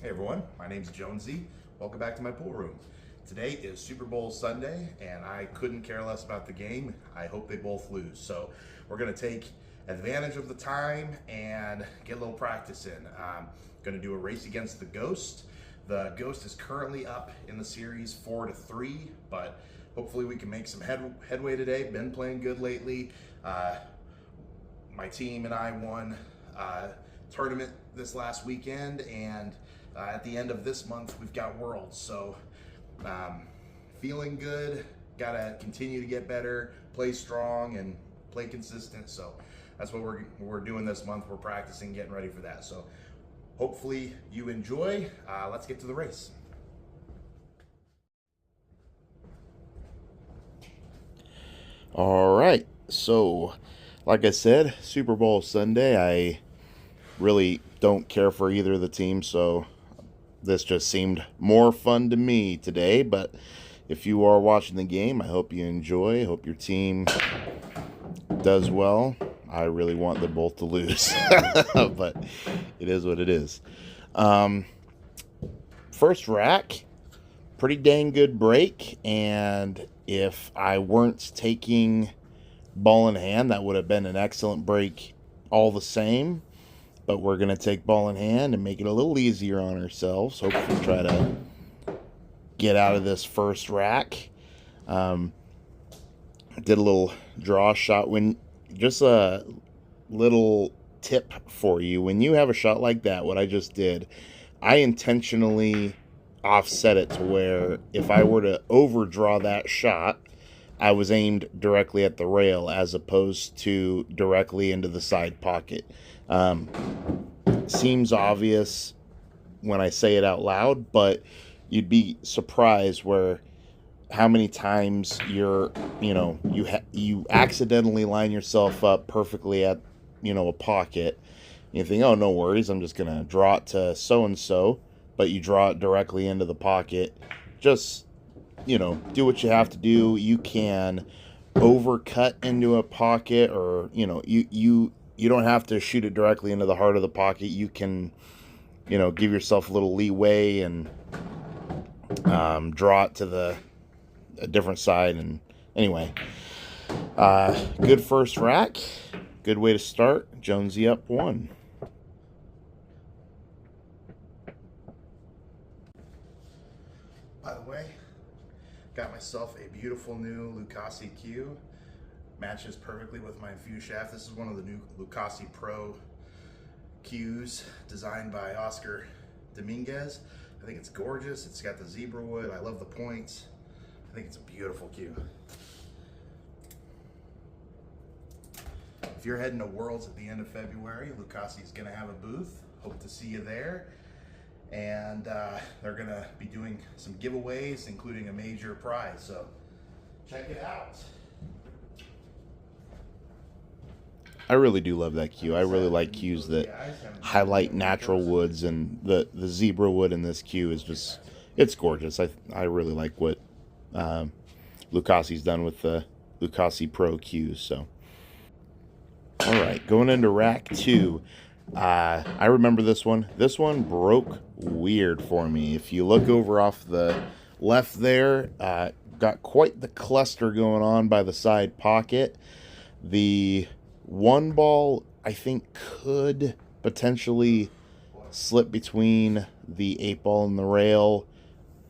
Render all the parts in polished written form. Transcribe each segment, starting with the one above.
Hey everyone, my name's Jonesy. Welcome back to my pool room. Today is SuperBowl Sunday, and I couldn't care less about the game. I hope they both lose. So we're going to take advantage of the time and get a little practice in. I'm going to do a race against the Ghost. The Ghost is currently up in the series 4-3, but hopefully we can make some headway today. Been playing good lately. My team and I won tournament this last weekend, and at the end of this month we've got Worlds, so feeling good. Gotta continue to get better, play strong, and play consistent. So that's what we're doing this month. We're practicing, getting ready for that. So hopefully you enjoy. Let's get to the race. All right, so like I said, SuperBowl Sunday. I really don't care for either of the teams, so this just seemed more fun to me today. But if you are watching the game, I hope you enjoy. I hope your team does well. I really want them both to lose, but it is what it is. First rack, pretty dang good break, and if I weren't taking ball in hand, that would have been an excellent break all the same. But we're going to take ball in hand and make it a little easier on ourselves. Hopefully try to get out of this first rack. Did a little draw shot. When just a little tip for you. When you have a shot like that, what I just did, I intentionally offset it to where if I were to overdraw that shot, I was aimed directly at the rail as opposed to directly into the side pocket. Seems obvious when I say it out loud, but you'd be surprised how many times you accidentally line yourself up perfectly at a pocket. You think, oh, no worries, I'm just gonna draw it to so and so, but you draw it directly into the pocket. Just do what you have to do. You can overcut into a pocket, or you don't have to shoot it directly into the heart of the pocket. You can, give yourself a little leeway and draw it to a different side. And anyway, good first rack. Good way to start. Jonesy up 1. By the way, got myself a beautiful new Lucasi cue. Matches perfectly with my infused shaft. This is one of the new Lucasi Pro cues designed by Oscar Dominguez. I think it's gorgeous. It's got the zebra wood. I love the points. I think it's a beautiful cue. If you're heading to Worlds at the end of February, Lucasi is going to have a booth. Hope to see you there. And they're going to be doing some giveaways, including a major prize. So check it out. I really do love that cue. I really like cues that highlight natural woods, and the zebra wood in this cue is just, it's gorgeous. I really like what Lucasi's done with the Lucasi Pro cues. So, all right, going into rack 2. I remember this one. This one broke weird for me. If you look over off the left there, got quite the cluster going on by the side pocket. The one ball, I think, could potentially slip between the 8 ball and the rail.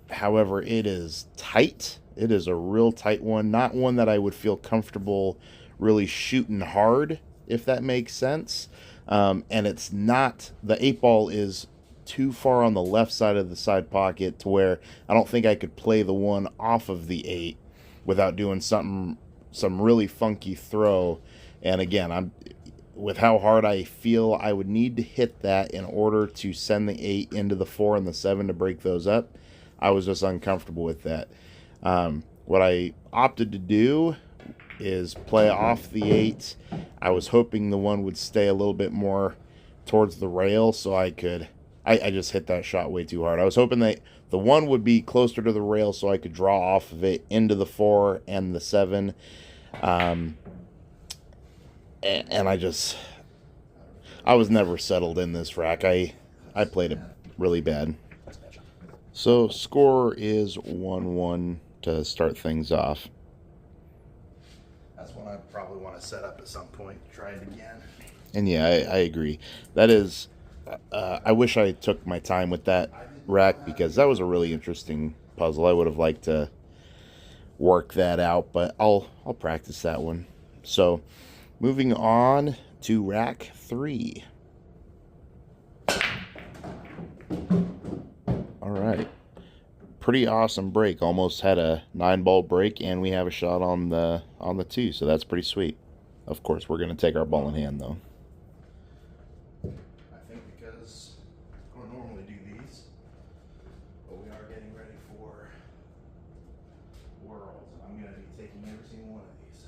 However, it is tight. It is a real tight one. Not one that I would feel comfortable really shooting hard, if that makes sense. And it's not, the 8 ball is too far on the left side of the side pocket to where I don't think I could play the one off of the 8 without doing some really funky throw. And again, with how hard I feel I would need to hit that in order to send the 8 into the 4 and the 7 to break those up, I was just uncomfortable with that. What I opted to do is play off the 8. I was hoping the one would stay a little bit more towards the rail, so I just hit that shot way too hard. I was hoping that the one would be closer to the rail so I could draw off of it into the 4 and the 7. And I was never settled in this rack. I played it really bad. So score is 1-1 to start things off. That's one I probably want to set up at some point. Try it again. And yeah, I agree. That is, I wish I took my time with that rack, because that was a really interesting puzzle. I would have liked to work that out, but I'll practice that one. So moving on to rack 3. All right, pretty awesome break. Almost had a 9-ball break, and we have a shot on the 2, so that's pretty sweet. Of course, we're going to take our ball in hand though. I think because I don't normally do these, but we are getting ready for Worlds. I'm going to be taking every single one of these.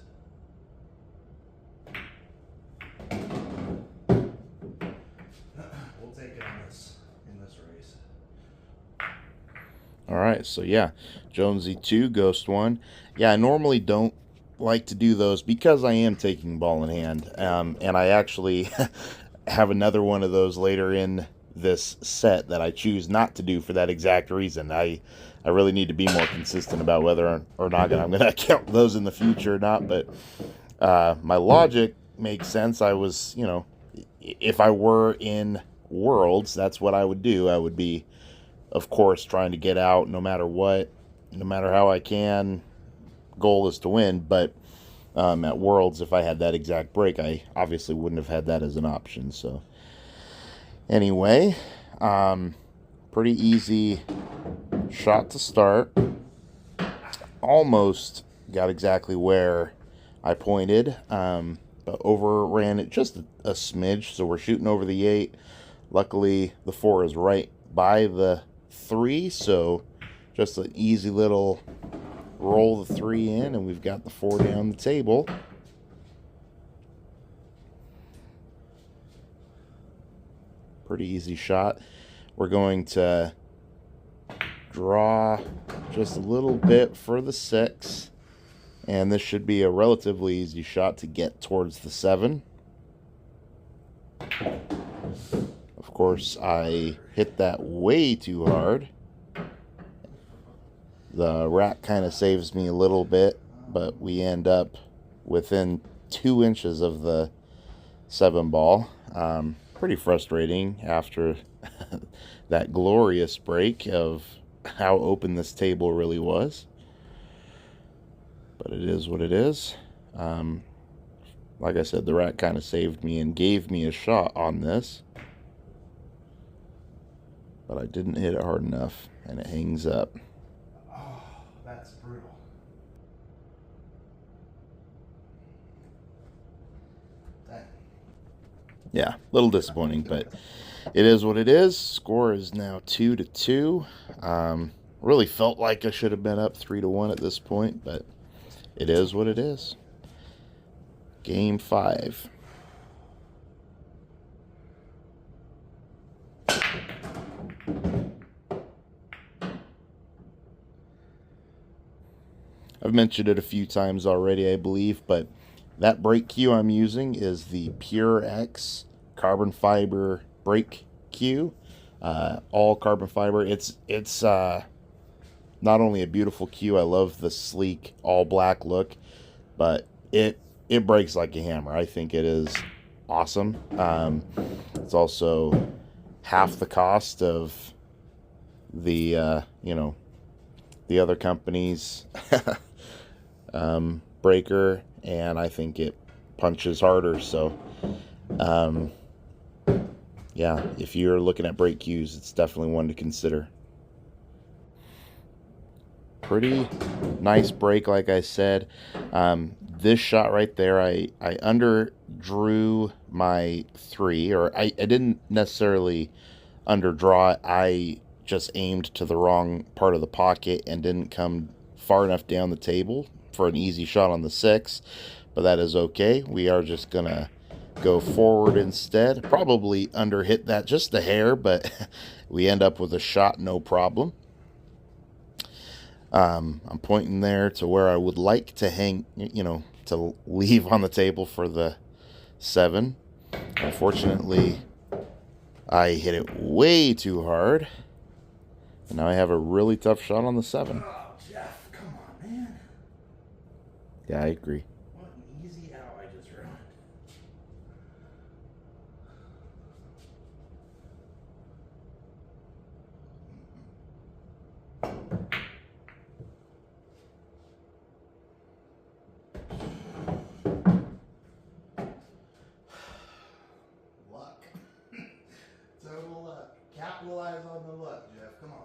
We'll take it in this race. All right, so yeah, Jonesy 2, Ghost 1. Yeah, I normally don't like to do those because I am taking ball in hand, and I actually have another one of those later in this set that I choose not to do for that exact reason. I really need to be more consistent about whether or not I'm going to count those in the future or not, but my logic makes sense. I was, if I were in Worlds, that's what I would do. I would be, of course, trying to get out no matter what, no matter how I can. Goal is to win, but at Worlds, if I had that exact break, I obviously wouldn't have had that as an option. So anyway, pretty easy shot to start. Almost got exactly where I pointed, but overran it just a smidge, so we're shooting over the 8. Luckily, the 4 is right by the 3, so just an easy little roll the 3 in, and we've got the 4 down the table. Pretty easy shot. We're going to draw just a little bit for the 6, and this should be a relatively easy shot to get towards the 7. Of course, I hit that way too hard. The rack kind of saves me a little bit, but we end up within 2 inches of the 7 ball. Pretty frustrating after that glorious break of how open this table really was. But it is what it is. Like I said, the rack kind of saved me and gave me a shot on this. But I didn't hit it hard enough, and it hangs up. Oh, that's brutal. Dang. Yeah, a little disappointing, but it is what it is. Score is now 2-2. Really felt like I should have been up 3-1 at this point, but it is what it is. Game 5. I've mentioned it a few times already, I believe, but that brake cue I'm using is the Pure X Carbon Fiber brake cue. All carbon fiber. It's not only a beautiful cue, I love the sleek all black look, but it breaks like a hammer. I think it is awesome. It's also half the cost of the the other company's breaker, and I think it punches harder. So yeah, if you're looking at brake cues, it's definitely one to consider. Pretty nice break, like I said. This shot right there, I under drew my 3, or I didn't necessarily underdraw it. I just aimed to the wrong part of the pocket and didn't come far enough down the table for an easy shot on the 6, but that is okay. We are just gonna go forward instead. Probably under hit that just a hair, but we end up with a shot, no problem. I'm pointing there to where I would like to hang, to leave on the table for the 7. Unfortunately, I hit it way too hard. And now I have a really tough shot on the 7. Oh, Jeff, come on, man. Yeah, I agree. What an easy out I just ruined. Luck. Total luck. Capitalize on the luck, Jeff. Come on.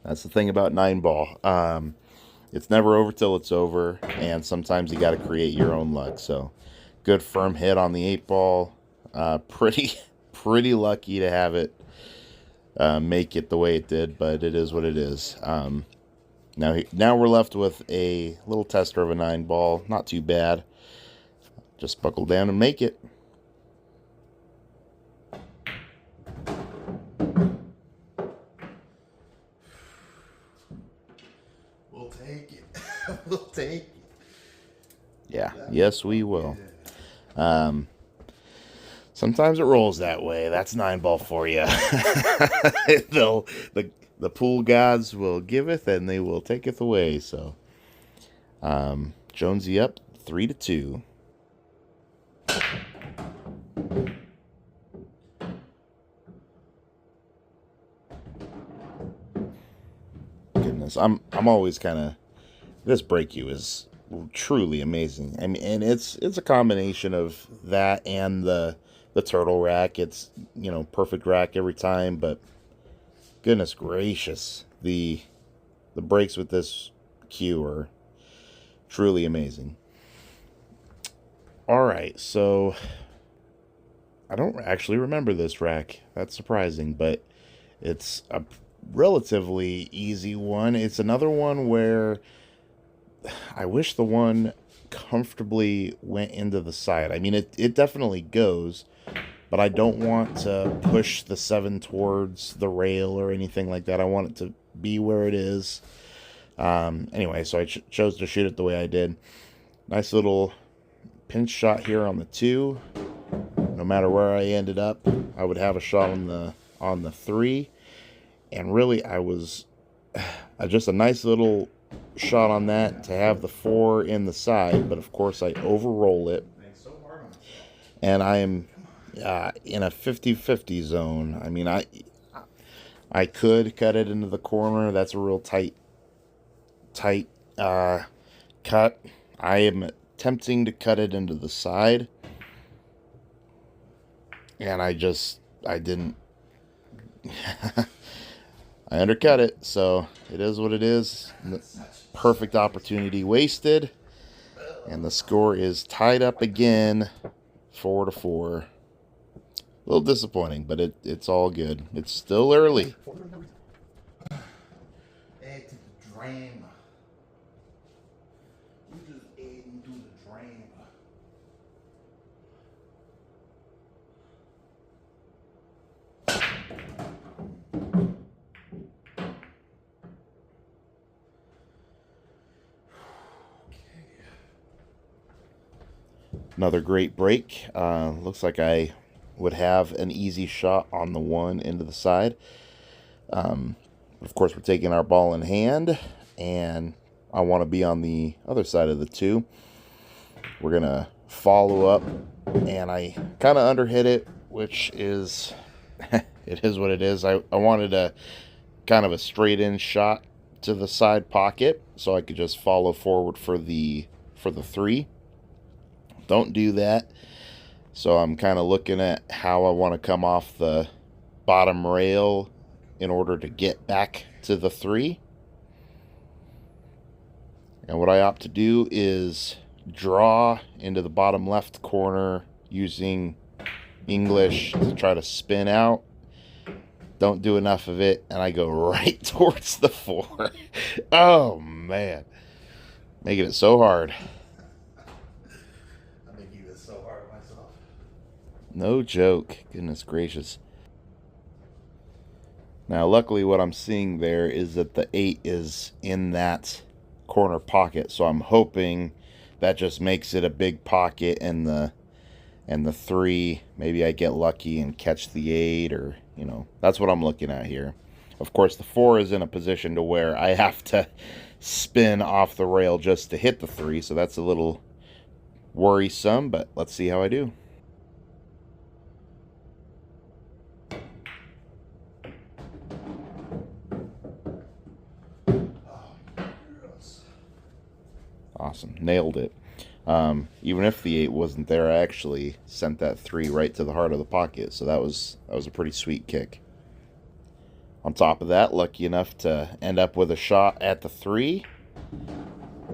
That's the thing about 9-ball. It's never over till it's over, and sometimes you got to create your own luck. So, good firm hit on the 8-ball. Pretty lucky to have it make it the way it did, but it is what it is. Now we're left with a little tester of a 9-ball. Not too bad. Just buckle down and make it. We'll take it. We'll take it. Yeah, yes we will. Sometimes it rolls that way. That's 9-ball for you. The pool gods will giveth and they will taketh away. So, Jonesy up 3-2. Goodness, I'm always kind of, this break cue is truly amazing. I mean, and it's a combination of that and the turtle rack. It's, perfect rack every time, but goodness gracious, the breaks with this cue are truly amazing. All right, so I don't actually remember this rack. That's surprising, but it's a relatively easy one. It's another one where I wish the one comfortably went into the side. I mean, it definitely goes, but I don't want to push the 7 towards the rail or anything like that. I want it to be where it is. Anyway, so I chose to shoot it the way I did. Nice little pinch shot here on the 2. No matter where I ended up, I would have a shot on the 3. And really, I was just a nice little shot on that to have the 4 in the side, but of course I overroll it, and I am in a 50-50 zone. I mean, I could cut it into the corner. That's a real tight cut. I am attempting to cut it into the side, and I didn't. I undercut it, so it is what it is. Perfect opportunity wasted, and the score is tied up again, 4-4. A little disappointing, but it's all good. It's still early. Add to the drain. You just add into the drain. Another great break. Looks like I would have an easy shot on the 1 into the side. Of course, we're taking our ball in hand, and I want to be on the other side of the 2. We're going to follow up, and I kind of underhit it, which is, it is what it is. I wanted a kind of a straight-in shot to the side pocket, so I could just follow forward for the 3. Don't do that. So I'm kind of looking at how I want to come off the bottom rail in order to get back to the 3. And what I opt to do is draw into the bottom left corner using English to try to spin out. Don't do enough of it, and I go right towards the 4. Oh, man. Making it so hard. No joke. Goodness gracious. Now, luckily, what I'm seeing there is that the 8 is in that corner pocket, so I'm hoping that just makes it a big pocket, and the and the 3, maybe I get lucky and catch the 8, or, you know, that's what I'm looking at here. Of course, the 4 is in a position to where I have to spin off the rail just to hit the 3, so that's a little worrisome, but let's see how I do. Awesome, nailed it. Even if the 8 wasn't there, I actually sent that 3 right to the heart of the pocket, so that was a pretty sweet kick. On top of that, lucky enough to end up with a shot at the 3,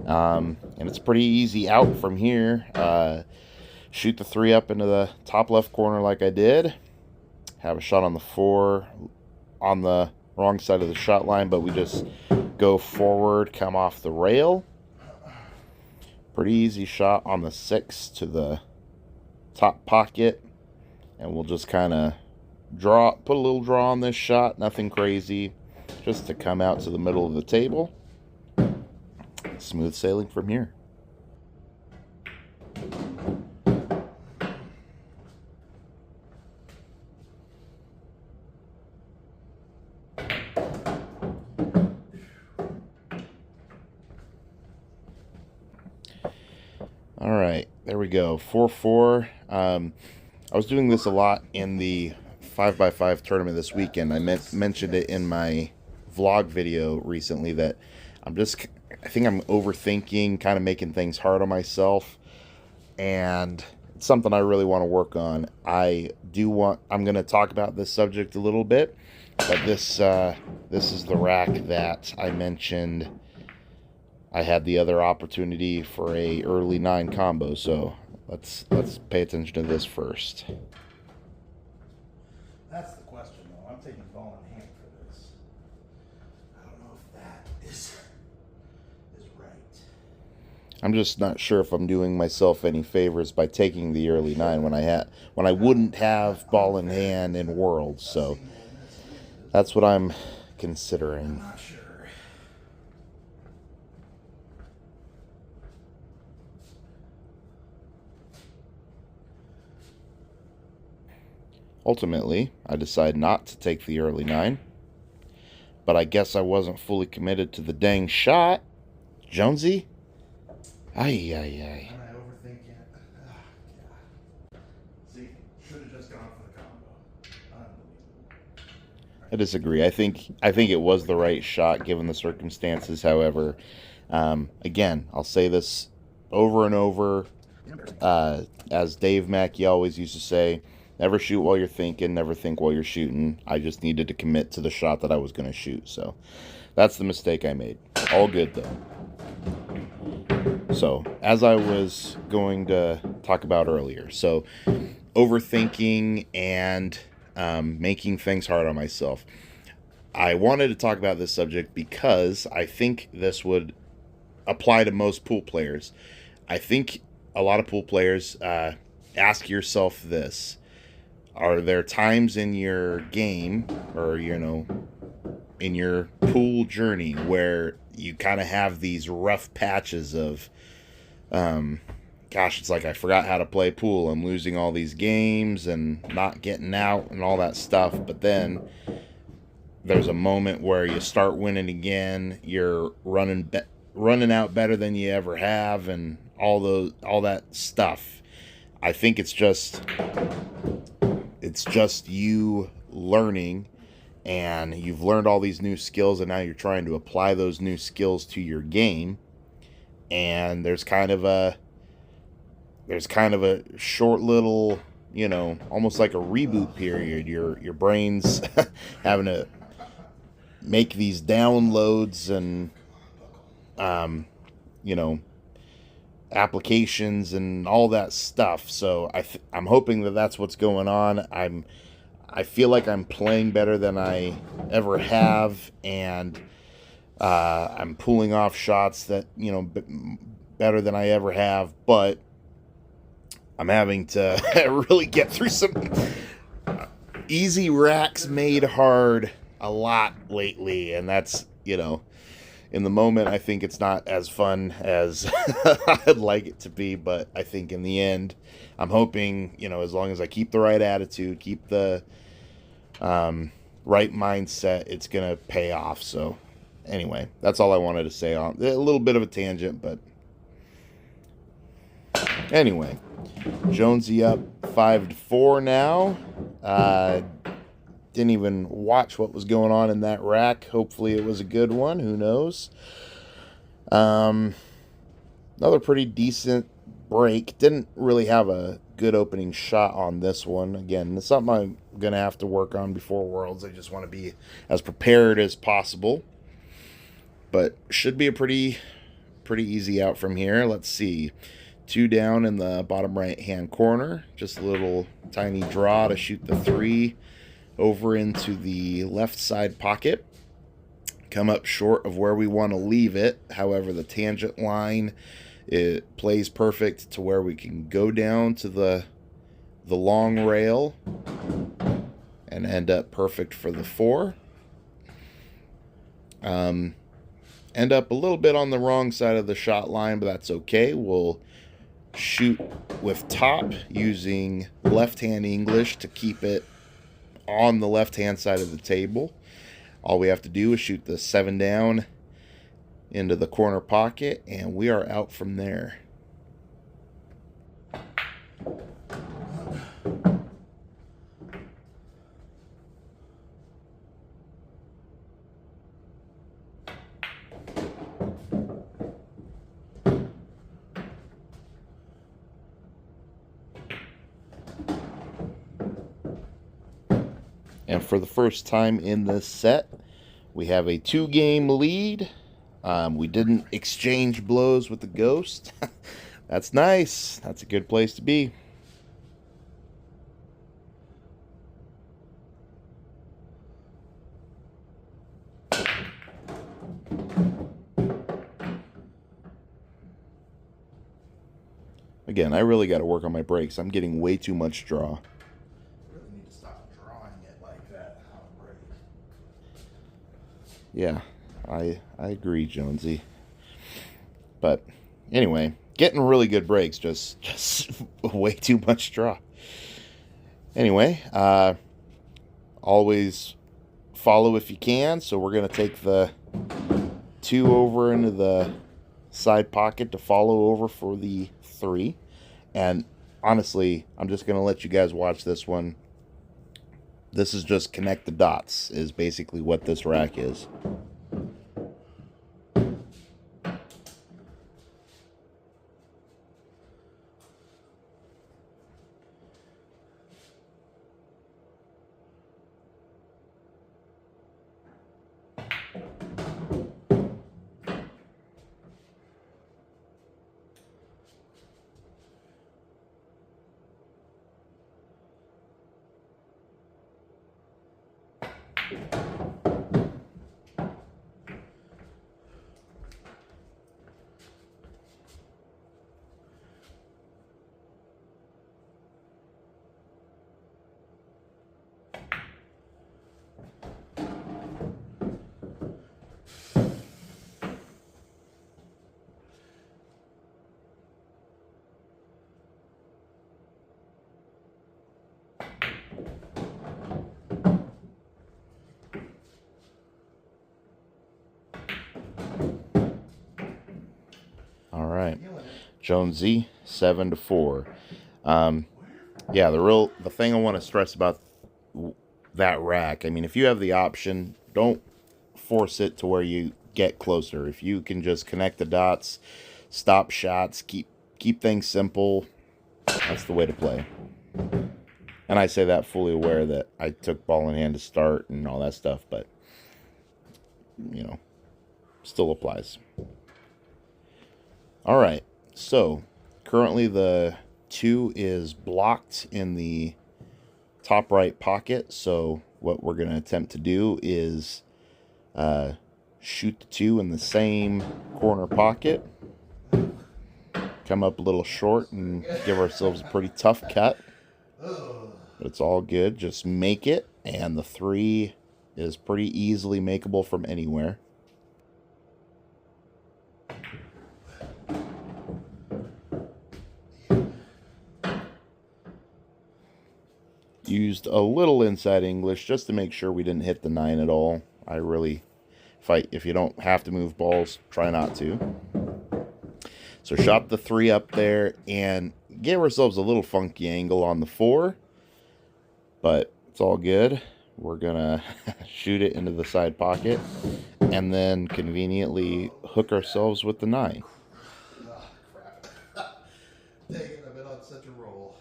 and it's pretty easy out from here. Shoot the 3 up into the top left corner like I did. Have a shot on the 4 on the wrong side of the shot line, but we just go forward, come off the rail. Pretty easy shot on the 6 to the top pocket, and we'll just kind of put a little draw on this shot, nothing crazy, just to come out to the middle of the table. Smooth sailing from here. All right, there we go. 4-4. I was doing this a lot in the 5x5 tournament this weekend. I mentioned it in my vlog video recently that I think I'm overthinking, kind of making things hard on myself, and it's something I really want to work on. I'm going to talk about this subject a little bit, but this is the rack that I mentioned. I had the other opportunity for a early 9 combo, so let's pay attention to this first. That's the question, though. I'm taking ball in hand for this. I don't know if that is right. I'm just not sure if I'm doing myself any favors by taking the early 9 when I wouldn't have ball in hand in Worlds. So that's what I'm considering. I'm not sure. Ultimately, I decide not to take the early 9, but I guess I wasn't fully committed to the dang shot. Jonesy? Ay. Am I overthinking it? Oh, God. See, should have just gone for the combo. Unbelievable. I disagree. I think it was the right shot given the circumstances. However, again, I'll say this over and over. As Dave Mackey always used to say, never shoot while you're thinking, never think while you're shooting. I just needed to commit to the shot that I was going to shoot. So that's the mistake I made. All good, though. So, as I was going to talk about earlier, so overthinking and making things hard on myself. I wanted to talk about this subject because I think this would apply to most pool players. I think a lot of pool players ask yourself this. Are there times in your game or, in your pool journey where you kind of have these rough patches of, gosh, it's like I forgot how to play pool. I'm losing all these games and not getting out and all that stuff. But then there's a moment where you start winning again. You're running out better than you ever have, and all that stuff. I think it's just you learning, and you've learned all these new skills, and now you're trying to apply those new skills to your game. And there's kind of a short little, almost like a reboot period. Your brain's having to make these downloads and applications and all that stuff. So I'm hoping that that's what's going on. I feel like I'm playing better than I ever have, and I'm pulling off shots that better than I ever have, but I'm having to really get through some easy racks made hard a lot lately, and that's in the moment, I think it's not as fun as I'd like it to be, but I think in the end, I'm hoping, you know, as long as I keep the right attitude, keep the right mindset, it's going to pay off. So anyway, that's all I wanted to say on a little bit of a tangent, but anyway, Jonesy up 5-4 now. Didn't even watch what was going on in that rack. Hopefully it was a good one. Who knows? Another pretty decent break. Didn't really have a good opening shot on this one. Again, it's something I'm going to have to work on before Worlds. I just want to be as prepared as possible. But should be a pretty easy out from here. Let's see. 2 down in the bottom right-hand corner. Just a little tiny draw to shoot the 3 over into the left side pocket. Come up short of where we want to leave it. However, the tangent line, it plays perfect to where we can go down to the long rail and end up perfect for the 4. End up a little bit on the wrong side of the shot line, but that's okay. We'll shoot with top using left-hand English to keep it on the left-hand side of the table. All we have to do is shoot the 7 down into the corner pocket, and we are out from there. And for the first time in this set, we have a 2-game lead. We didn't exchange blows with the ghost. That's nice. That's a good place to be. Again, I really got to work on my breaks. I'm getting way too much draw. Yeah, I agree, Jonesy. But anyway, getting really good breaks, just way too much draw. Anyway, always follow if you can. So we're going to take the 2 over into the side pocket to follow over for the 3. And honestly, I'm just going to let you guys watch this one. This is just connect the dots, is basically what this rack is. All right, Jonesy 7-4. Yeah, the thing I want to stress about that rack, I mean, if you have the option, don't force it to where you get closer. If you can just connect the dots, stop shots, keep things simple, that's the way to play. And I say that fully aware that I took ball in hand to start and all that stuff, but, you know, still applies. All right, so currently the 2 is blocked in the top right pocket. So what we're going to attempt to do is shoot the 2 in the same corner pocket, come up a little short and give ourselves a pretty tough cut. But it's all good. Just make it, and the 3 is pretty easily makeable from anywhere. used a little inside English just to make sure we didn't hit the 9 at all. I really fight, if you don't have to move balls, try not to. So shot the 3 up there and gave ourselves a little funky angle on the 4, but it's all good. We're gonna shoot it into the side pocket and then conveniently hook ourselves with the 9. Oh, crap. Dang it, I've been on such a roll.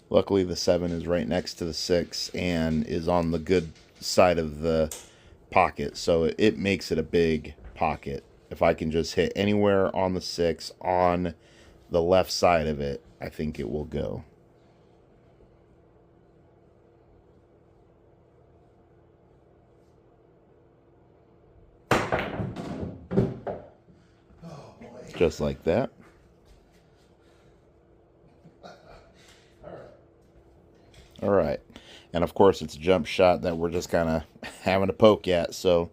Luckily, the 7 is right next to the 6 and is on the good side of the pocket, so it makes it a big pocket. If I can just hit anywhere on the 6 on the left side of it, I think it will go. Oh, boy. Just like that. All right. And of course, it's a jump shot that we're just kind of having a poke at. So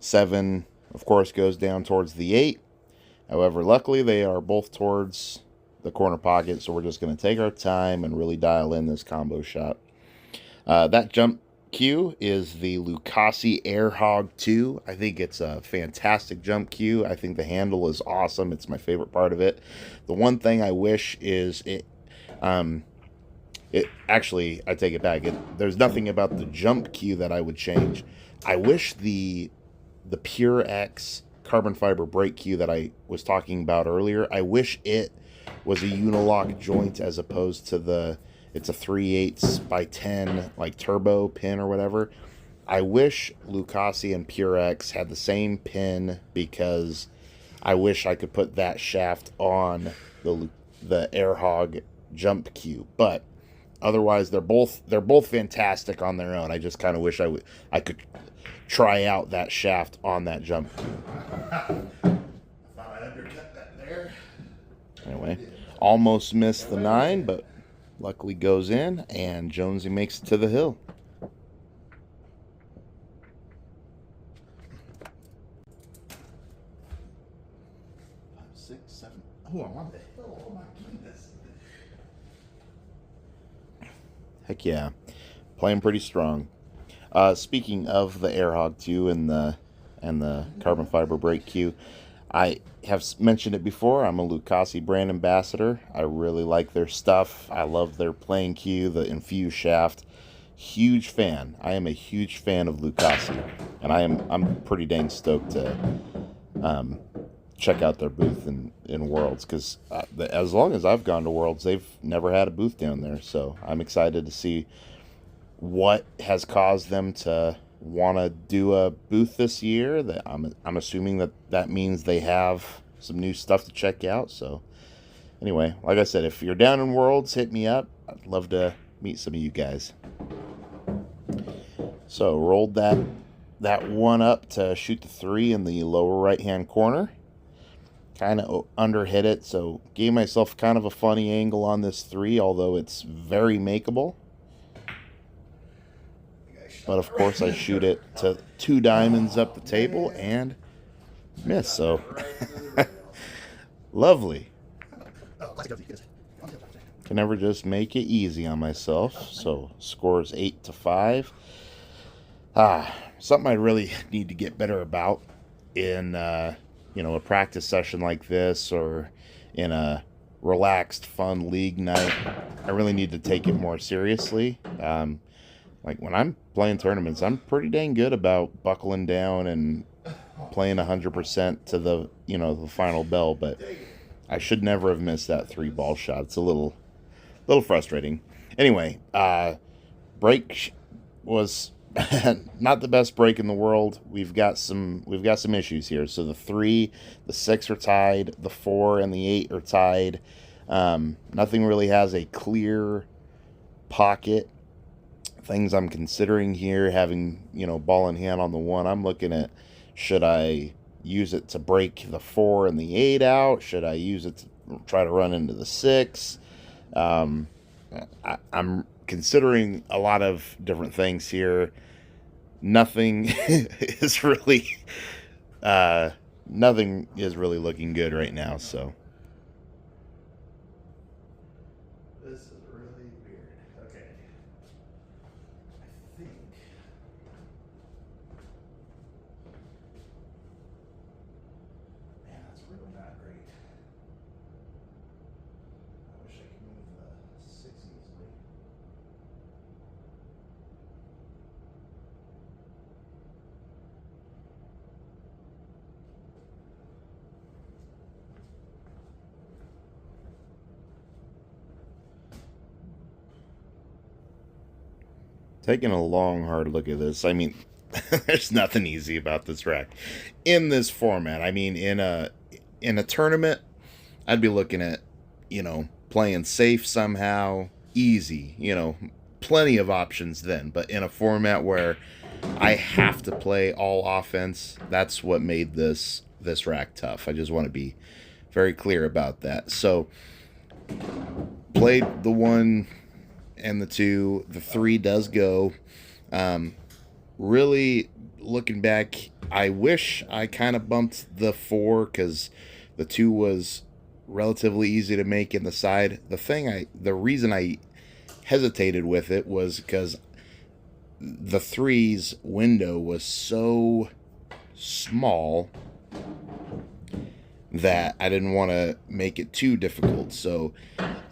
7, of course, goes down towards the 8. However, luckily, they are both towards the corner pocket. So we're just going to take our time and really dial in this combo shot. That jump cue is the Lucasi Air Hog 2. I think it's a fantastic jump cue. I think the handle is awesome. It's my favorite part of it. The one thing I wish is actually, I take it back. There's nothing about the jump cue that I would change. I wish the Pure X carbon fiber brake cue that I was talking about earlier, I wish it was a unilock joint as opposed to it's a 3/8 by 10 like turbo pin or whatever. I wish Lucasi and Pure X had the same pin because I wish I could put that shaft on the Air Hog jump cue, but otherwise, they're both fantastic on their own. I just kind of wish I could try out that shaft on that jump. Thought I'd undercut that there. Anyway, almost missed the 9, but luckily goes in, and Jonesy makes it to the hill. Five, 6, 7. Oh, I'm on the hill. Oh, my goodness. Heck yeah. Playing pretty strong. Speaking of the Air Hog 2 and the carbon fiber brake cue, I have mentioned it before. I'm a Lucasi brand ambassador. I really like their stuff. I love their playing cue, the infused shaft. Huge fan. I am a huge fan of Lucasi, and I'm pretty dang stoked to check out their booth in Worlds, because as long as I've gone to Worlds, they've never had a booth down there. So I'm excited to see what has caused them to want to do a booth this year. That I'm assuming that means they have some new stuff to check out. So anyway, like I said, if you're down in Worlds, hit me up. I'd love to meet some of you guys. So rolled that one up to shoot the 3 in the lower right hand corner. Kind of underhit it, so gave myself kind of a funny angle on this 3, although it's very makeable. But of course, I shoot it to 2 diamonds up the table and miss. So lovely. Can never just make it easy on myself. So scores 8-5. Something I really need to get better about in a practice session like this, or in a relaxed, fun league night. I really need to take it more seriously. Like when I'm playing tournaments, I'm pretty dang good about buckling down and playing 100% to the final bell, but I should never have missed that 3 ball shot. It's a little frustrating. Anyway, break was not the best break in the world. We've got some issues here. So the 3, the 6 are tied, the 4 and the 8 are tied. Nothing really has a clear pocket. Things I'm considering here, having ball in hand on the 1, I'm looking at, should I use it to break the 4 and the 8 out? Should I use it to try to run into the 6? I'm considering a lot of different things here. Nothing is really looking good right now. So This great. I wish I could move the 6 easily. Taking a long, hard look at this, I mean, there's nothing easy about this rack in this format. I mean, in a tournament, I'd be looking at, playing safe somehow, easy, plenty of options then. But in a format where I have to play all offense, that's what made this rack tough. I just want to be very clear about that. So, played the 1 and the 2. The 3 does go. Really, looking back, I wish I kind of bumped the 4 because the 2 was relatively easy to make in the side. The reason I hesitated with it was because the 3's window was so small that I didn't want to make it too difficult. So,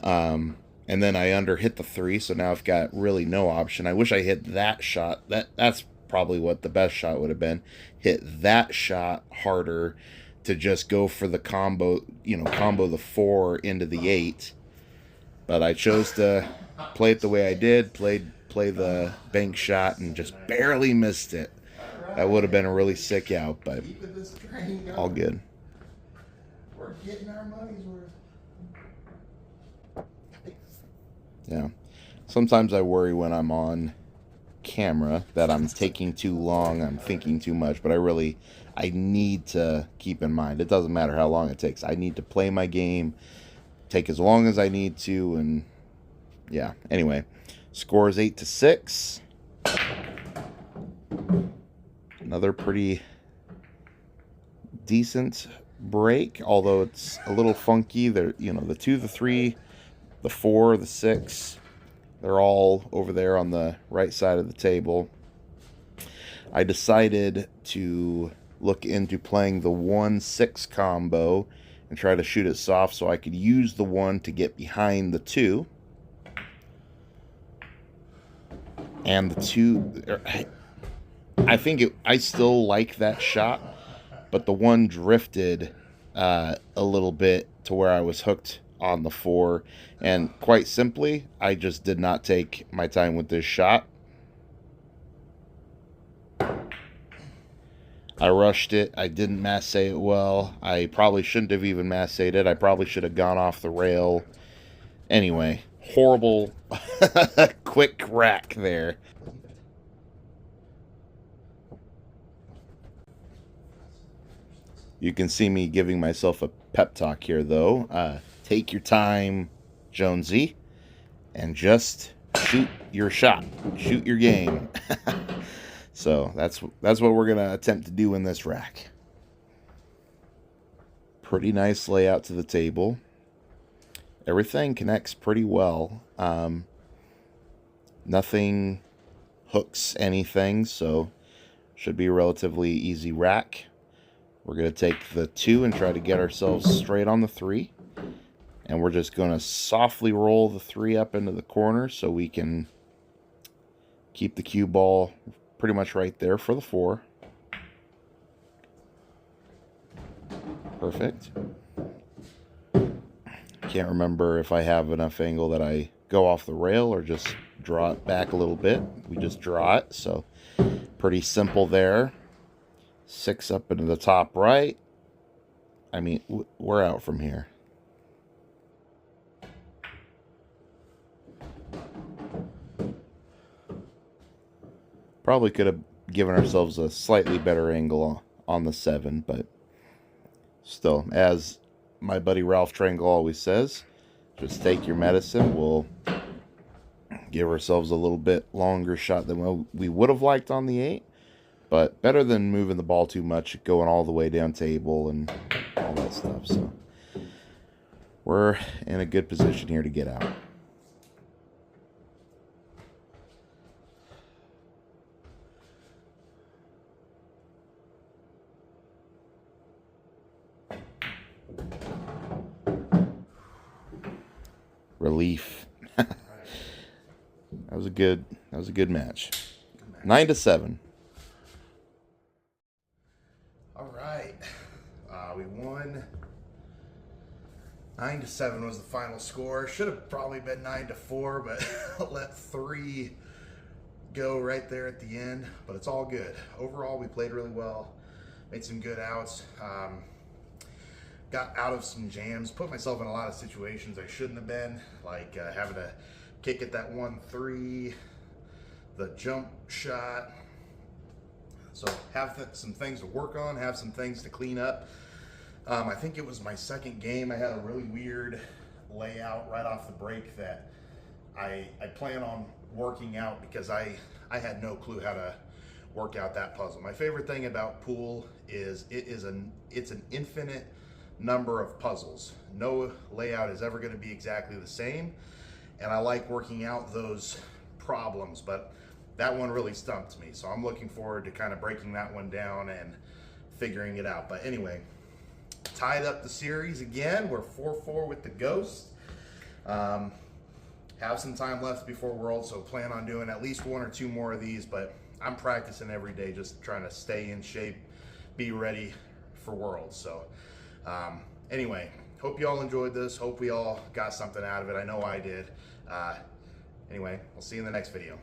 and then I underhit the 3, so now I've got really no option. I wish I hit that shot. That's probably what the best shot would have been. Hit that shot harder to just go for the combo, combo the 4 into the 8. But I chose to play it the way I did, play the bank shot, and just barely missed it. That would have been a really sick out, but all good. We're getting our money's worth. Yeah. Sometimes I worry when I'm on camera that I'm taking too long, I'm thinking too much, but I need to keep in mind, it doesn't matter how long it takes. I need to play my game, take as long as I need to, and yeah. Anyway, score is 8-6. Another pretty decent break, although it's a little funky. There, the 2, the 3, the 4, the 6, they're all over there on the right side of the table. I decided to look into playing the 1-6 combo and try to shoot it soft so I could use the 1 to get behind the 2. And the 2, I still like that shot, but the 1 drifted a little bit to where I was hooked on the 4, and quite simply, I just did not take my time with this shot. I rushed it. I didn't masse it well. I probably shouldn't have even massed it. I probably should have gone off the rail. Anyway, horrible quick rack there. You can see me giving myself a pep talk here, though. Take your time, Jonesy, and just shoot your shot. Shoot your game. So that's what we're going to attempt to do in this rack. Pretty nice layout to the table. Everything connects pretty well. Nothing hooks anything, so should be a relatively easy rack. We're going to take the 2 and try to get ourselves straight on the 3. And we're just going to softly roll the 3 up into the corner so we can keep the cue ball pretty much right there for the 4. Perfect. Can't remember if I have enough angle that I go off the rail or just draw it back a little bit. We just draw it, so pretty simple there. 6 up into the top right. I mean, we're out from here. Probably could have given ourselves a slightly better angle on the 7, but still, as my buddy Ralph Trangle always says, just take your medicine. We'll give ourselves a little bit longer shot than we would have liked on the 8, but better than moving the ball too much, going all the way down table and all that stuff. So we're in a good position here to get out. relief. That was a good match. 9-7. All right, we won. 9-7 was the final score. Should have probably been 9-4, but let 3 go right there at the end. But it's all good. Overall, we played really well. Made some good outs. Got out of some jams. Put myself in a lot of situations I shouldn't have been, like having to kick at that 1-3, the jump shot. So have some things to work on, have some things to clean up. I think it was my second game. I had a really weird layout right off the break that I plan on working out because I had no clue how to work out that puzzle. My favorite thing about pool is it's an infinite number of puzzles. No layout is ever going to be exactly the same, and I like working out those problems, but that one really stumped me. So I'm looking forward to kind of breaking that one down and figuring it out. But anyway, tied up the series again. We're 4-4 with the Ghost. Have some time left before Worlds, so plan on doing at least 1 or 2 more of these, but I'm practicing every day, just trying to stay in shape, be ready for Worlds. So anyway, hope you all enjoyed this. Hope we all got something out of it. I know I did. Anyway, we'll see you in the next video.